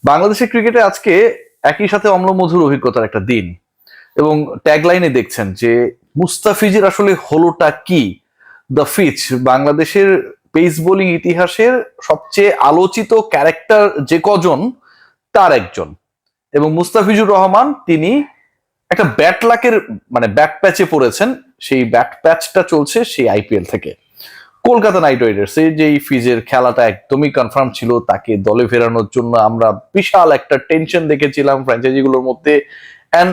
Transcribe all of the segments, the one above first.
বাংলাদেশের ক্রিকেটে আজকে একই সাথে অম্লমধুর অভিজ্ঞতার একটা দিন। এবং ট্যাগলাইনে দেখছেন যে মুস্তাফিজের আসলে হলোটা কি। দ্য ফিচ বাংলাদেশের পেস বোলিং ইতিহাসের সবচেয়ে আলোচিত ক্যারেক্টার যে কজন তার একজন। এবং মুস্তাফিজুর রহমান তিনি একটা ব্যাট লাকের ব্যাট প্যাচে পড়েছেন। সেই ব্যাট প্যাচটা চলছে সেই আইপিএল থেকে। কলকাতা নাইট রাইডার্স এর যে ফিজের খেলাটা একদমই কনফার্ম ছিল, তাকে দলে ফেরানোর জন্য আমরা বিশাল একটা টেনশন দেখেছিলাম ফ্র্যাঞ্চাইজিগুলোর মধ্যে। অ্যান্ড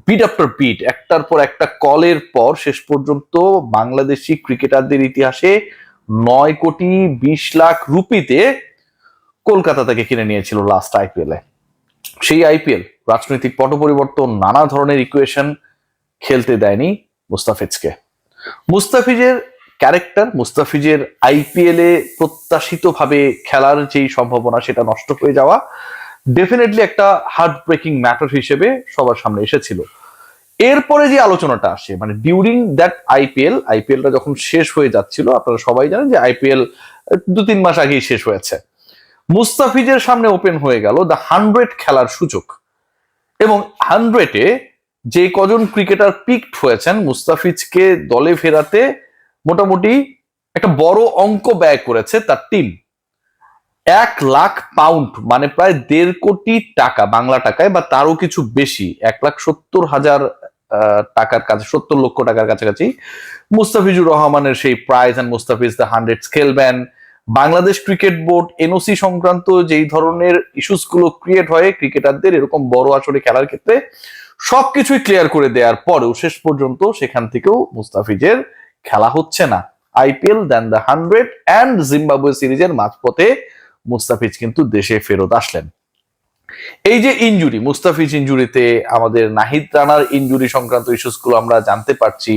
বিট আফটার বিট, একটার পর একটা কলের পর শেষ পর্যন্ত বাংলাদেশি ক্রিকেটারদের ইতিহাসে 9,20,00,000 রুপিতে কলকাতা থেকে কিনে নিয়েছিল লাস্ট আইপিএল এ। সেই আইপিএল রাজনৈতিক পট পরিবর্তন, নানা ধরনের ইকুয়েশন খেলতে দেয়নি মুস্তাফিজকে। মুস্তাফিজের ক্যারেক্টার, মুস্তাফিজের আইপিএল এ প্রত্যাশিত ভাবে খেলার যেই সম্ভাবনা সেটা নষ্ট হয়ে যাওয়া ডেফিনেটলি একটা হার্ট ব্রেকিং ম্যাটার হিসেবে সবার সামনে এসেছিল। এরপরে যে আলোচনাটা আসে ডিউরিং দ্যাট আইপিএলটা যখন শেষ হয়ে যাচ্ছিল, আপনারা সবাই জানেন যে আইপিএল 2-3 মাস আগেই শেষ হয়েছে। মুস্তাফিজের সামনে ওপেন হয়ে গেল দ্য 100 খেলার সুযোগ। এবং 100-এ যে কজন ক্রিকেটার পিকড হয়েছেন মুস্তাফিজকে দলে ফেরাতে মোটামুটি একটা বড় অঙ্ক ব্যয় করেছে তার টিম। 1,00,000 পাউন্ড প্রায় 1.5 কোটি টাকা, বাংলা টাকায় বা তারও কিছু বেশি, 1,70,000 টাকার কাছে, 70 লক্ষ টাকার কাছাকাছি মুস্তাফিজুর রহমানের সেই প্রাইজ। এন্ড মুস্তাফিজ দ্য 100 খেলবেন। বাংলাদেশ ক্রিকেট বোর্ড এনওসি সংক্রান্ত যেই ধরনের ইস্যুস গুলো ক্রিয়েট হয় ক্রিকেটারদের এরকম বড় আসরে খেলার ক্ষেত্রে, সবকিছুই ক্লিয়ার করে দেওয়ার পরেও শেষ পর্যন্ত সেখান থেকেও মুস্তাফিজের খেলা হচ্ছে না। IPL then the 100 and Zimbabwe সিরিজের মাঝপথে মুস্তাফিজ কিন্তু দেশে ফেরত আসলেন। এই যে ইনজুরি, মুস্তাফিজ ইনজুরিতে আমাদের নাহিদ রানার ইনজুরি সংক্রান্ত ইস্যুস গুলো আমরা জানতে পারছি।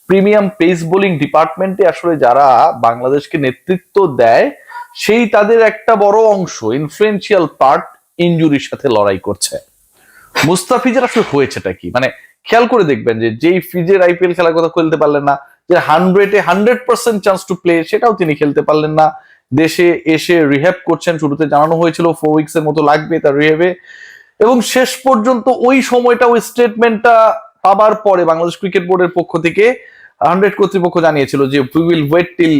প্রিমিয়াম পেস বোলিং ডিপার্টমেন্টে আসলে যারা বাংলাদেশকে নেতৃত্ব দেয় সেই তাদের একটা বড় অংশ, ইনফ্লুয়েন্সিয়াল পার্ট, ইনজুরির সাথে লড়াই করছে। মুস্তাফিজের আসলে হয়েছেটা কি খেয়াল করে দেখবেন যে যেই ফিজের আইপিএল খেলার কথা খেলতে পারলেন না, যে 100-এ 100% চান্স টু প্লে সেটাও তিনি খেলতে পারলেন না। দেশে এসে রিহ্যাব করছেন, শুরুতে জানানো হয়েছিল 4 উইকস এর মতো লাগবে তার রিহ্যাবে। এবং শেষ পর্যন্ত ওই সময়টা, ওই স্টেটমেন্টটা পাবার পরে বাংলাদেশ ক্রিকেট বোর্ডের পক্ষ থেকে 100 কর্তৃপক্ষ জানিয়েছিল যে we will wait till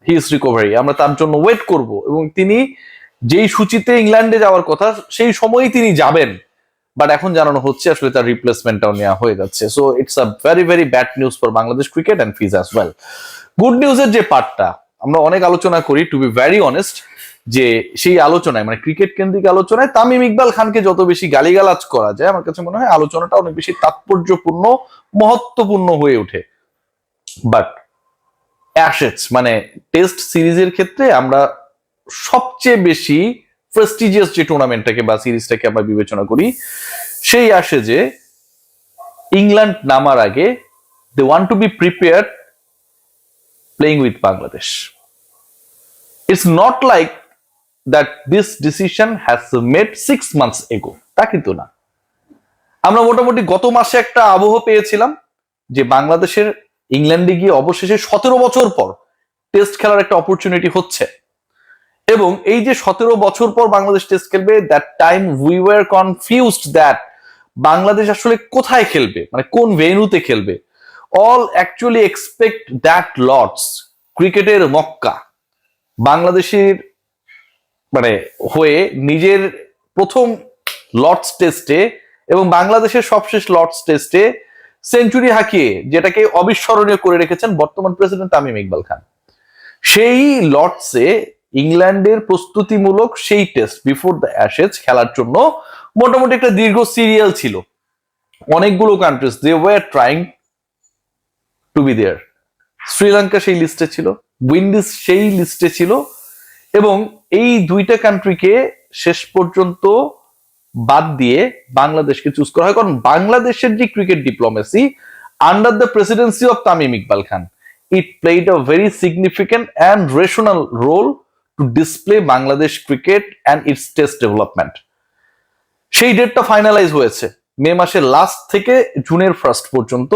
his recovery, আমরা তার জন্য ওয়েট করব। এবং তিনি যেই সূচিতে ইংল্যান্ডে যাওয়ার কথা সেই সময়ই তিনি যাবেন, বাট এখন জানানো হচ্ছে আসলে তার রিপ্লেসমেন্টটাও নেওয়া হয়ে যাচ্ছে। So it's a very very bad news for Bangladesh cricket and Fizz as well. Good নিউজের যে পার্টটা আমরা অনেক আলোচনা করি, টু বি ভেরি অনেস্ট, যে সেই আলোচনায় ক্রিকেট কেন্দ্রিক আলোচনায় তামিম ইকবাল খানকে যত বেশি গালিগালাজ করা যায়, আমার কাছে মনে হয় আলোচনাটা অনেক বেশি তাৎপর্যপূর্ণ, মহত্বপূর্ণ হয়ে ওঠে। বাট অ্যাশেজ টেস্ট সিরিজের ক্ষেত্রে আমরা সবচেয়ে বেশি প্রেস্টিজিয়াস যে টুর্নামেন্টটাকে বা সিরিজটাকে আমরা বিবেচনা করি, সেই অ্যাশেজে ইংল্যান্ড নামার আগে they want to be prepared playing with Bangladesh. It's not like that this decision has made 6 months এগো, তা কিন্তু না। আমরা মোটামুটি গত মাসে একটা আবহ পেয়েছিলাম যে বাংলাদেশের ইংল্যান্ডে গিয়ে অবশেষে 17 বছর পর টেস্ট খেলার একটা অপরচুনিটি হচ্ছে। এবং এই যে 17 বছর পর বাংলাদেশ টেস্ট খেলবে, that time we were confused that Bangladesh আসলে কোথায় খেলবে, কোন ভেন্যুতে খেলবে। All actually expect that Lord's, ক্রিকেটের মক্কা, বাংলাদেশের হয়ে নিজের প্রথম লর্ডস টেস্টে এবং বাংলাদেশের সবশেষ লর্ডস টেস্টে সেঞ্চুরি হাঁকিয়ে যেটাকে অবিস্মরণীয় করে রেখেছেন বর্তমান প্রেসিডেন্ট তামিম ইকবাল খান। সেই লর্ডসে ইংল্যান্ডের প্রস্তুতিমূলক সেই টেস্ট বিফোর দ্য অ্যাশেজ খেলার জন্য মোটামুটি একটা দীর্ঘ সিরিয়াল ছিল। অনেকগুলো countries they were trying to be there. Sri Lanka সেই লিস্টে ছিল, উইন্ডিজ সেই লিস্টে ছিল। এবং এই দুইটা কান্ট্রিকে শেষ পর্যন্ত বাদ দিয়ে বাংলাদেশকে চুজ করা হয়, কারণ বাংলাদেশের যে cricket diplomacy under the Presidency of Tamim Iqbal Khan, it played a very significant and rational role to display Bangladesh cricket and its test development. সেই ডেটটা ফাইনালাইজ হয়েছে মে মাসের লাস্ট থেকে জুনের ফার্স্ট পর্যন্ত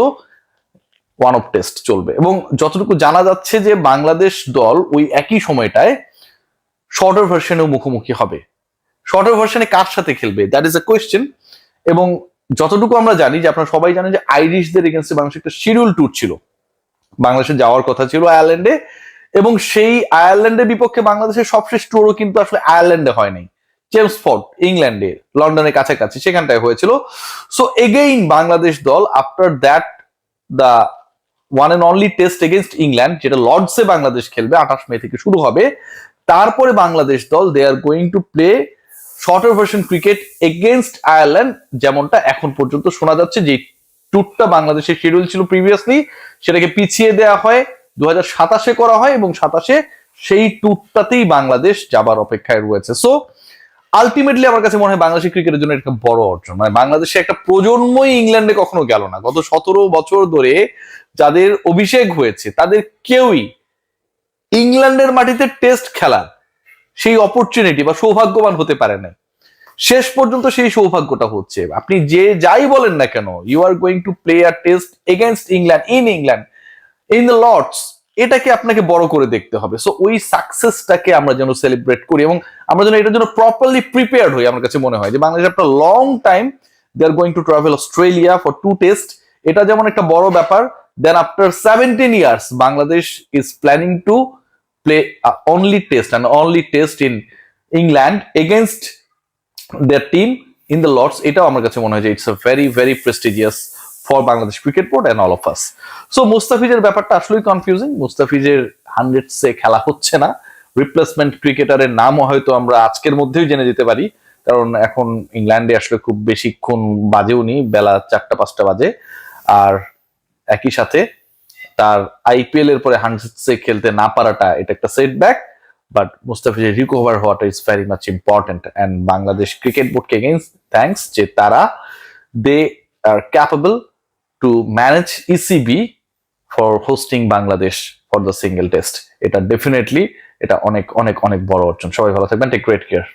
ওয়ান অফ টেস্ট চলবে। এবং যতটুকু জানা যাচ্ছে যে বাংলাদেশ দল ওই একই সময়টায় শর্টার ভার্সনেও মুখোমুখি হবে। শর্টার ভার্সনে কার সাথে খেলবে, দ্যাট ইজ এ কোয়েশ্চেন। এবং যতটুকু আমরা জানি যে আপনারা সবাই জানেন যে আইরিশদের এগেন্স্টে বাংলাদেশের একটা শিডিউল ট্যুর ছিল, বাংলাদেশে যাওয়ার কথা ছিল আয়ারল্যান্ডে, এবং সেই আয়ারল্যান্ডের বিপক্ষে বাংলাদেশের সবশেষ ট্যুরও কিন্তু আসলে আয়ারল্যান্ডে হয় নাই, চেমসফোর্ড ইংল্যান্ডে, লন্ডনের কাছাকাছি সেখানটায় হয়েছিল। সো এগেইন বাংলাদেশ দল after that the one and only test against England, যেটা লর্ডসে বাংলাদেশ খেলবে 28 মে থেকে শুরু হবে, তারপরে বাংলাদেশ দল they are going to play shorter version cricket against Ireland, যেমনটা এখন পর্যন্ত শোনা যাচ্ছে। যে ট্যুরটা বাংলাদেশের শিডিউল ছিল প্রিভিয়াসলি, সেটাকে পিছিয়ে দেওয়া হয়, 2027-এ করা হয়, এবং 27-এ সেই ট্যুরটাতেই বাংলাদেশ যাবার অপেক্ষায় রয়েছে। সো আলটিমেটলি আমার কাছে মনে হয় বাংলাদেশের ক্রিকেটের জন্য একটা বড় অর্জন, মানে বাংলাদেশে একটা প্রজন্মই ইংল্যান্ডে কখনো গেল না। গত 17 বছর ধরে যাদের অভিষেক হয়েছে তাদের কেউই ইংল্যান্ডের মাটিতে টেস্ট খেলার সেই অপরচুনিটি বা সৌভাগ্যবান হতে পারে না। শেষ পর্যন্ত সেই সৌভাগ্যটা হচ্ছে, আপনি যে যাই বলেন না কেন, you are going to play a test against England in the Lord's, এটাকে আপনাকে বড় করে দেখতে হবে। সো ওই সাকসেসটাকে আমরা যেন সেলিব্রেট করি, এবং আমরা যেন এটার জন্য প্রপারলি প্রিপেয়ার্ড হই। আমার কাছে মনে হয় যে বাংলাদেশ একটা long time they are going to travel Australia for 2 test, এটা যেমন একটা বড় ব্যাপার। Then after 17 years Bangladesh is planning to play only test and only test in England against their team in the Lord's. এটাও আমার কাছে মনে হয় যে it's a very very prestigious for Bangladesh cricket board and all of us. So মুস্তাফিজের ব্যাপারটা আসলেই confusing. মুস্তাফিজের 100-এ খেলা হচ্ছে না, রিপ্লেসমেন্ট ক্রিকেটারের নামও হয়তো আমরা আজকের মধ্যেই জেনে যেতে পারি, কারণ এখন ইংল্যান্ডে আসলে খুব বেশিক্ষণ বাজেও নি, বেলা 4টা-5টা বাজে। আর একই সাথে তার আইপিএল এর পরে 100-এ খেলতে না পারাটা এটা একটা সেটব্যাক, বাট মুস্তাফিজের রিকভার হওয়াটা is very much important. And Bangladesh cricket বোর্ডকে এগেইনস্ট থ্যাঙ্কস যে তারা they are capable to manage ECB for hosting Bangladesh for the single test. এটা ডেফিনেটলি এটা অনেক অনেক অনেক বড় অর্জন। সবাই ভালো থাকবেন, টেক গ্রেট কেয়ার।